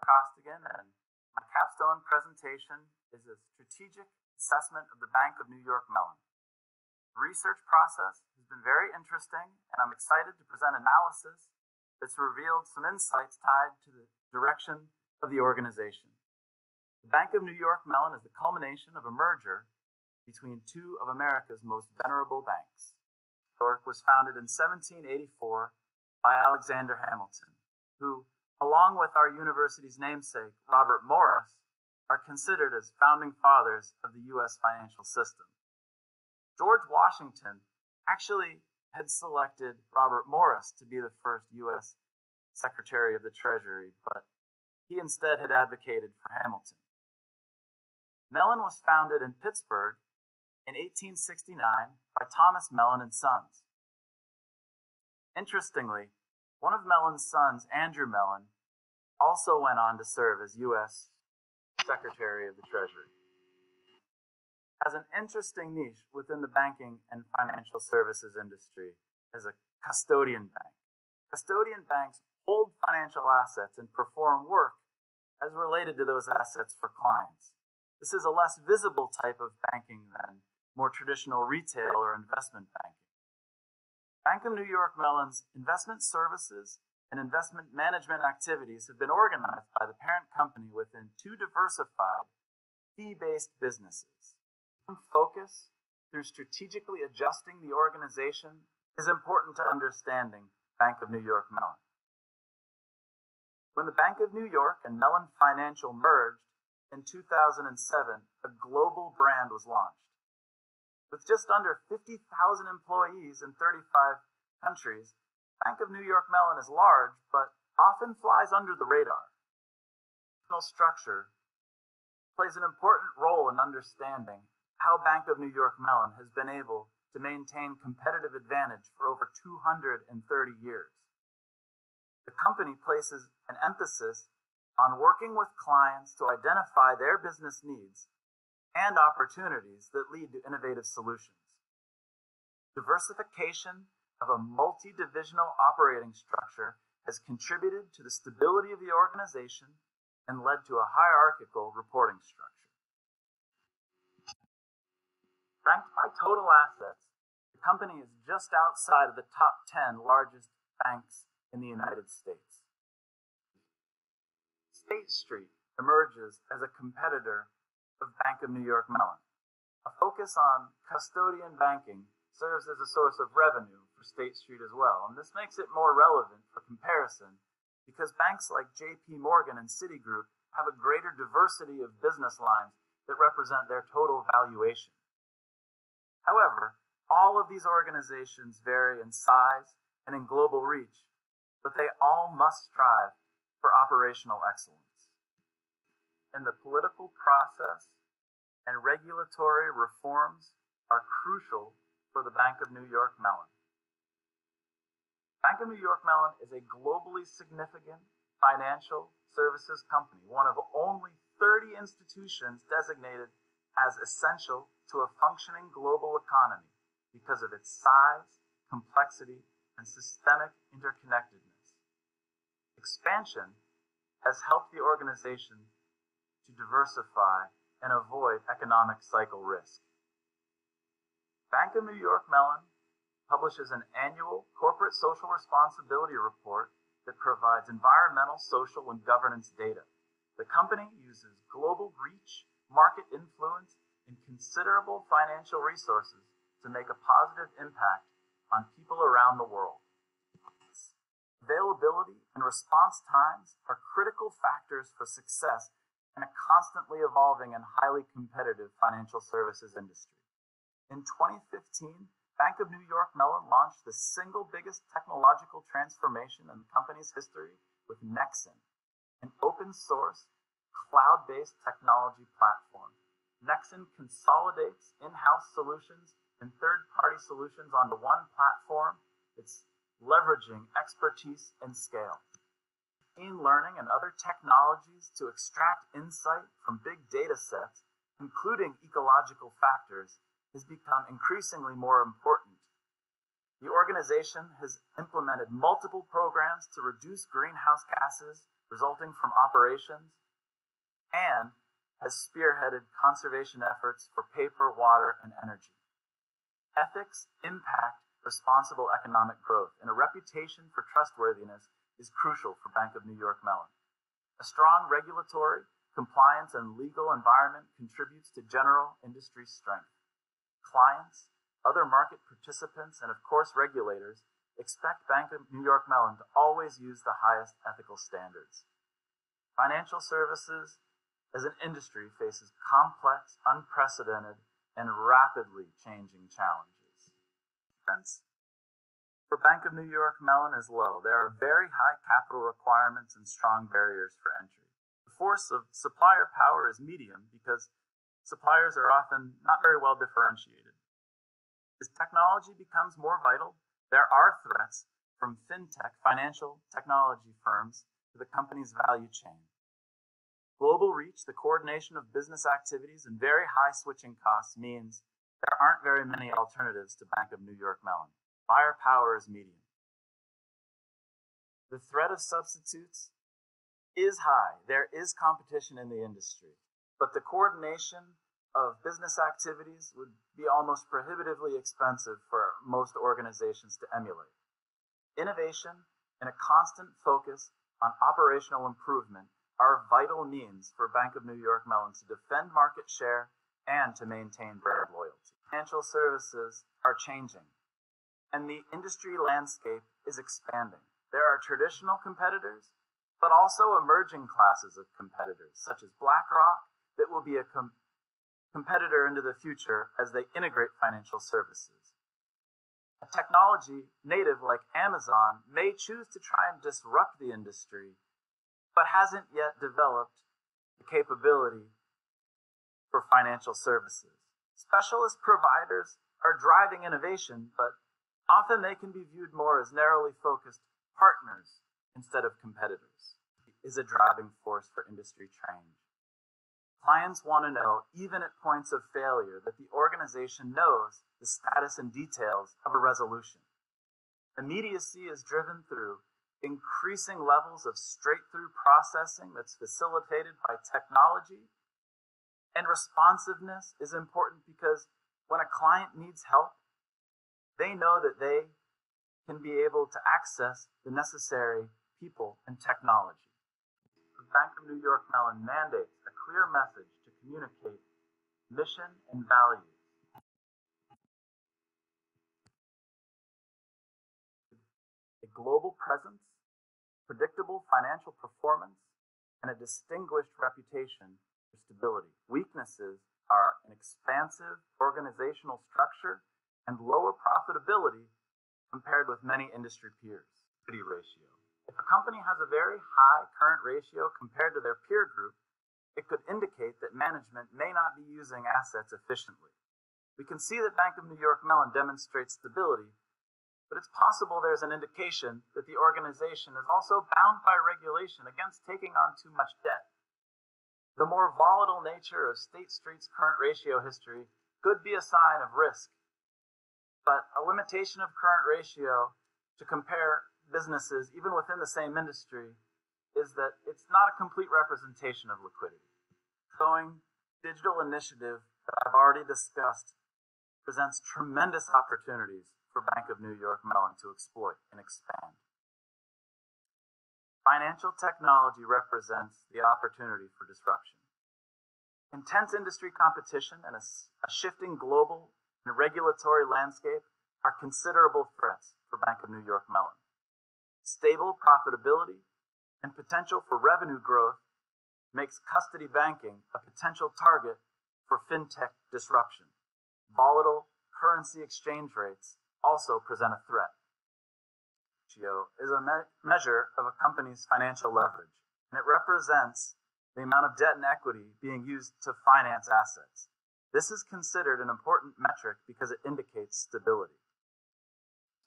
Costigan, and my capstone presentation is a strategic assessment of the Bank of New York Mellon. The research process has been very interesting, and I'm excited to present analysis that's revealed some insights tied to the direction of the organization. The Bank of New York Mellon is the culmination of a merger between two of America's most venerable banks. New York was founded in 1784 by Alexander Hamilton, who, along with our university's namesake, Robert Morris, are considered as founding fathers of the U.S. financial system. George Washington actually had selected Robert Morris to be the first U.S. Secretary of the Treasury, but he instead had advocated for Hamilton. Mellon was founded in Pittsburgh in 1869 by Thomas Mellon and Sons. Interestingly, one of Mellon's sons, Andrew Mellon, also went on to serve as U.S. Secretary of the Treasury. Has an interesting niche within the banking and financial services industry as a custodian bank. Custodian banks hold financial assets and perform work as related to those assets for clients. This is a less visible type of banking than more traditional retail or investment banking. Bank of New York Mellon's investment services and investment management activities have been organized by the parent company within two diversified, fee-based businesses. Focus through strategically adjusting the organization is important to understanding Bank of New York Mellon. When the Bank of New York and Mellon Financial merged in 2007, a global brand was launched. With just under 50,000 employees in 35 countries, Bank of New York Mellon is large, but often flies under the radar. Structure plays an important role in understanding how Bank of New York Mellon has been able to maintain competitive advantage for over 230 years. The company places an emphasis on working with clients to identify their business needs and opportunities that lead to innovative solutions. Diversification of a multi-divisional operating structure has contributed to the stability of the organization and led to a hierarchical reporting structure. Ranked by total assets, the company is just outside of the top 10 largest banks in the United States. State Street emerges as a competitor of Bank of New York Mellon. A focus on custodian banking serves as a source of revenue for State Street as well, and this makes it more relevant for comparison because banks like J.P. Morgan and Citigroup have a greater diversity of business lines that represent their total valuation. However, all of these organizations vary in size and in global reach, but they all must strive for operational excellence. And the political process and regulatory reforms are crucial for the Bank of New York Mellon. Bank of New York Mellon is a globally significant financial services company, one of only 30 institutions designated as essential to a functioning global economy because of its size, complexity, and systemic interconnectedness. Expansion has helped the organization to diversify and avoid economic cycle risk. Bank of New York Mellon publishes an annual corporate social responsibility report that provides environmental, social, and governance data. The company uses global reach, market influence, and considerable financial resources to make a positive impact on people around the world. Availability and response times are critical factors for success in a constantly evolving and highly competitive financial services industry. In 2015, Bank of New York Mellon launched the single biggest technological transformation in the company's history with Nexen, an open source, cloud-based technology platform. Nexen consolidates in-house solutions and third-party solutions onto one platform. It's leveraging expertise and scale. Machine learning and other technologies to extract insight from big data sets, including ecological factors, has become increasingly more important. The organization has implemented multiple programs to reduce greenhouse gases, resulting from operations and has spearheaded conservation efforts for paper, water, and energy. Ethics impact responsible economic growth, and a reputation for trustworthiness is crucial for Bank of New York Mellon. A strong regulatory, compliance, and legal environment contributes to general industry strength. Clients, other market participants, and of course regulators expect Bank of New York Mellon to always use the highest ethical standards. Financial services as an industry faces complex, unprecedented, and rapidly changing challenges. For Bank of New York Mellon is low. There are very high capital requirements and strong barriers for entry. The force of supplier power is medium because suppliers are often not very well differentiated. As technology becomes more vital, there are threats from fintech, financial technology firms, to the company's value chain. Global reach, the coordination of business activities, and very high switching costs means there aren't very many alternatives to Bank of New York Mellon. Buyer power is medium. The threat of substitutes is high. There is competition in the industry, but the coordination of business activities would be almost prohibitively expensive for most organizations to emulate. Innovation and a constant focus on operational improvement are vital means for Bank of New York Mellon to defend market share and to maintain brand loyalty. Financial services are changing, and the industry landscape is expanding. There are traditional competitors, but also emerging classes of competitors, such as BlackRock, that will be a competitor into the future as they integrate financial services. A technology native like Amazon may choose to try and disrupt the industry, but hasn't yet developed the capability for financial services. Specialist providers are driving innovation, but often they can be viewed more as narrowly focused partners instead of competitors. It is a driving force for industry change. Clients want to know, even at points of failure, that the organization knows the status and details of a resolution. Immediacy is driven through increasing levels of straight-through processing that's facilitated by technology. And responsiveness is important because when a client needs help, they know that they can be able to access the necessary people and technology. The Bank of New York Mellon mandates a clear message to communicate mission and values. A global presence, predictable financial performance, and a distinguished reputation for stability. Weaknesses are an expansive organizational structure and lower profitability compared with many industry peers. Ratio. If a company has a very high current ratio compared to their peer group, it could indicate that management may not be using assets efficiently. We can see that Bank of New York Mellon demonstrates stability, but it's possible there's an indication that the organization is also bound by regulation against taking on too much debt. The more volatile nature of State Street's current ratio history could be a sign of risk, but a limitation of current ratio to compare businesses, even within the same industry, is that it's not a complete representation of liquidity. Going digital initiative that I've already discussed presents tremendous opportunities for Bank of New York Mellon to exploit and expand. Financial technology represents the opportunity for disruption. Intense industry competition and a shifting global and regulatory landscape are considerable threats for Bank of New York Mellon. Stable profitability and potential for revenue growth makes custody banking a potential target for fintech disruption. Volatile currency exchange rates also present a threat. Ratio is a measure of a company's financial leverage, and it represents the amount of debt and equity being used to finance assets. This is considered an important metric because it indicates stability.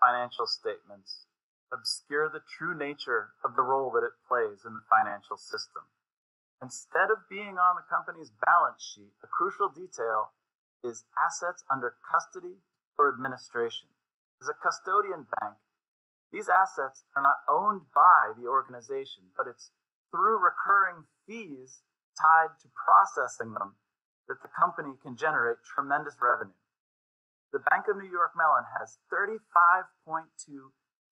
Financial statements obscure the true nature of the role that it plays in the financial system. Instead of being on the company's balance sheet, a crucial detail is assets under custody or administration. As a custodian bank, these assets are not owned by the organization, but it's through recurring fees tied to processing them that the company can generate tremendous revenue. The Bank of New York Mellon has $35.2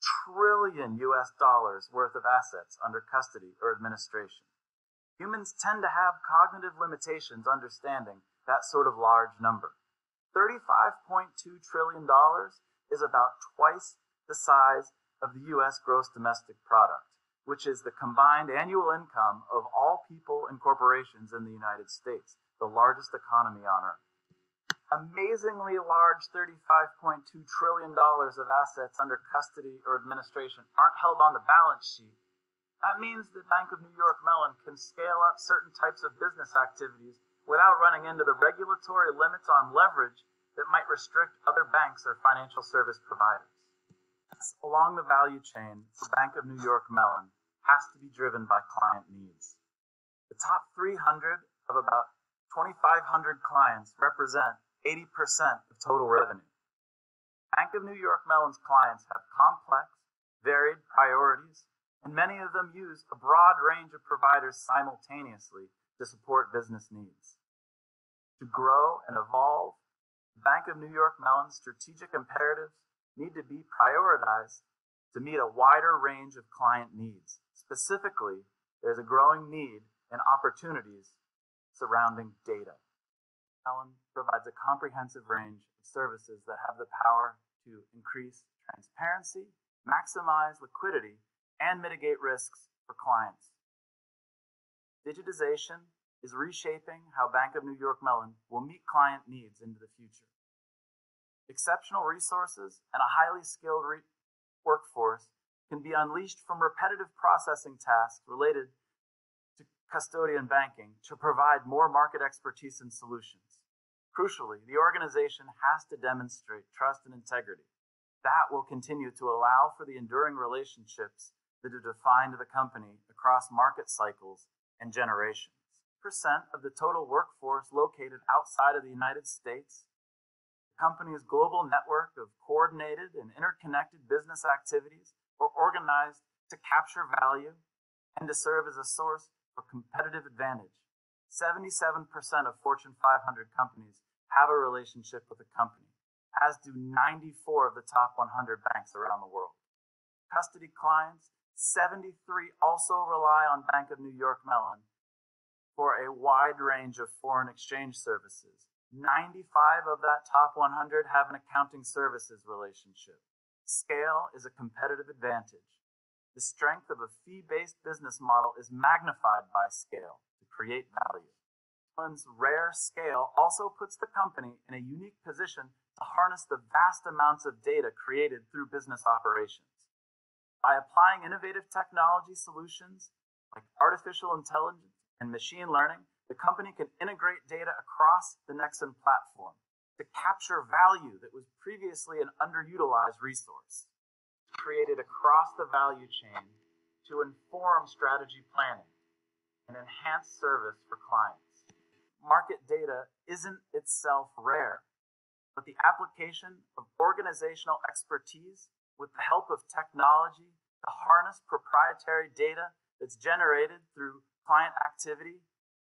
trillion worth of assets under custody or administration. Humans tend to have cognitive limitations understanding that sort of large number. $35.2 trillion is about twice the size of the U.S. gross domestic product, which is the combined annual income of all people and corporations in the United States, the largest economy on earth. Amazingly large $35.2 trillion of assets under custody or administration aren't held on the balance sheet. That means the Bank of New York Mellon can scale up certain types of business activities without running into the regulatory limits on leverage that might restrict other banks or financial service providers. Along the value chain, the Bank of New York Mellon has to be driven by client needs. The top 300 of about 2,500 clients represent 80% of total revenue. Bank of New York Mellon's clients have complex, varied priorities, and many of them use a broad range of providers simultaneously to support business needs. To grow and evolve, the Bank of New York Mellon's strategic imperatives need to be prioritized to meet a wider range of client needs. Specifically, there's a growing need and opportunities surrounding data. Mellon provides a comprehensive range of services that have the power to increase transparency, maximize liquidity, and mitigate risks for clients. Digitization is reshaping how Bank of New York Mellon will meet client needs into the future. Exceptional resources and a highly skilled workforce can be unleashed from repetitive processing tasks related to custodian banking to provide more market expertise and solutions. Crucially, the organization has to demonstrate trust and integrity. That will continue to allow for the enduring relationships that have defined the company across market cycles and generations. Percent of the total workforce located outside of the United States. The company's global network of coordinated and interconnected business activities are organized to capture value and to serve as a source for competitive advantage. 77% of Fortune 500 companies have a relationship with the company, as do 94 of the top 100 banks around the world. Custody clients, 73 also rely on Bank of New York Mellon for a wide range of foreign exchange services. 95 of that top 100 have an accounting services relationship. Scale is a competitive advantage. The strength of a fee-based business model is magnified by scale to create value. Mellon's rare scale also puts the company in a unique position to harness the vast amounts of data created through business operations. By applying innovative technology solutions like artificial intelligence and machine learning, the company can integrate data across the Nexen platform to capture value that was previously an underutilized resource, created across the value chain to inform strategy planning and enhance service for clients. Market data isn't itself rare, but the application of organizational expertise with the help of technology to harness proprietary data that's generated through client activity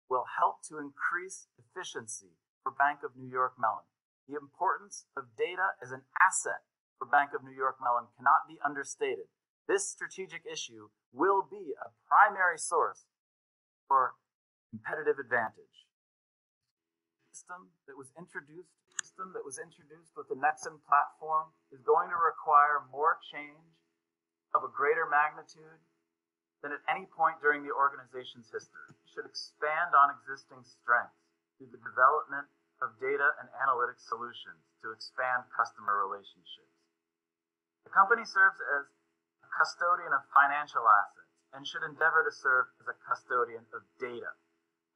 will help to increase efficiency for Bank of New York Mellon. The importance of data as an asset for Bank of New York Mellon cannot be understated. This strategic issue will be a primary source for competitive advantage. The system that was introduced with the Nexen platform is going to require more change of a greater magnitude than at any point during the organization's history. It should expand on existing strengths through the development of data and analytics solutions to expand customer relationships. The company serves as a custodian of financial assets and should endeavor to serve as a custodian of data.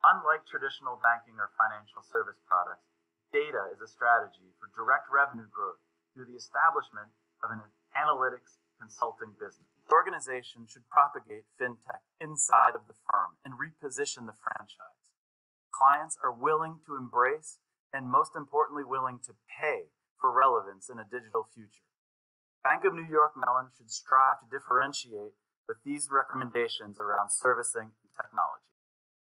Unlike traditional banking or financial service products, data is a strategy for direct revenue growth through the establishment of an analytics consulting business. The organization should propagate fintech inside of the firm and reposition the franchise. Clients are willing to embrace and, most importantly, willing to pay for relevance in a digital future. Bank of New York Mellon should strive to differentiate with these recommendations around servicing and technology.